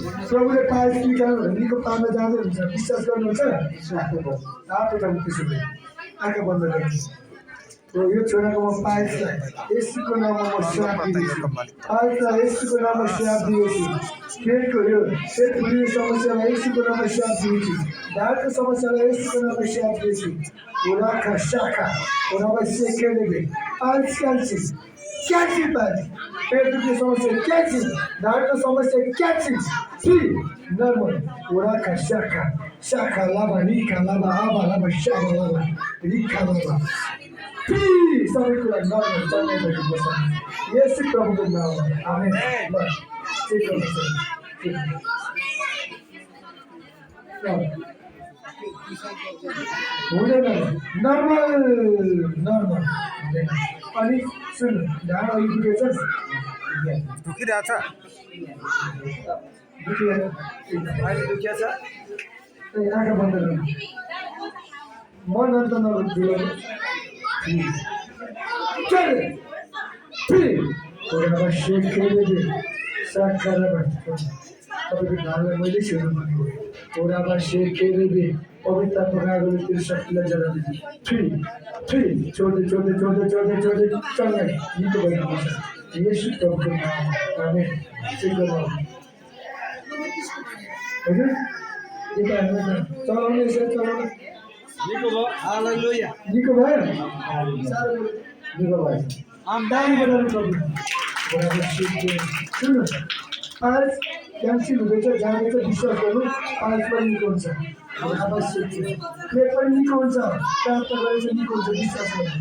प्रभुले पाएछ कि कारण निको पार्न जाँदै हुन्छ विश्वास गर्नुहुन्छ आफै त त्यसो भए आँखा बन्द गर्नु यो छोराको म पाएछलाई यसको नाममा म श्राप दिँदैछु पाएछलाई यसको नाममा श्राप दिएछु पेटको यो पेट फुल्ने समस्यालाई यसको नाममा श्राप दिएछु ढाडको समस्यालाई यसको नाममा श्राप दिएछु ओराखा शाखा ओरामा सेकेले पाँच क्यान्सिल क्यान्सिल पाँच पेट दुख्ने समस्या क्यान्सिल ढाडको समस्या क्यान्सिल फ्री नर्मल ओराखा शाखा शाखा लाभा रिखा लाभा आभा लाभा शाभा लाभा रिखा लाभा सबै कुरा नर्मल चल्ने भएको बस्छ यसै प्रभुको नाममा आमेन ल चेक गर्नुहोस् हुँदैन नर्मल नर्मल हुँदैन अनि सुन्नु ढाड अघि दुखेछ दुखिरहेछ अहिले दुखिया छ आँखा बन्द गर्नु मन अन्त नगर्नु चले ओराबा शेखेले साखाराबा तपाईँको ढाडलाई मैले छेउनु भनेको ओराबा शेखेले पवित्र पकाएको त्यो शक्तिलाई जलाउँदै फ्री फ्री छोड्दै छोड्दै छोड्दै छोड्दै छोड्दै चल्ने निको भएको छ यसो प्रभुको नाममा आमेन चेक गर्नु हजुर चलाउने यसरी चलाउने निको भयो हालेलुया निको भयो साह्रो निको भयो दामी बनाउनु सक्नु सुन्नु पाँच क्यान्सिल हुँदैछ जाँदैछ विश्वास गर्नु पाँच पनि निको हुन्छ आवश्यक छ प्लेट पनि निको हुन्छ प्राप्त गरेर निको हुन्छ विश्वास गर्नु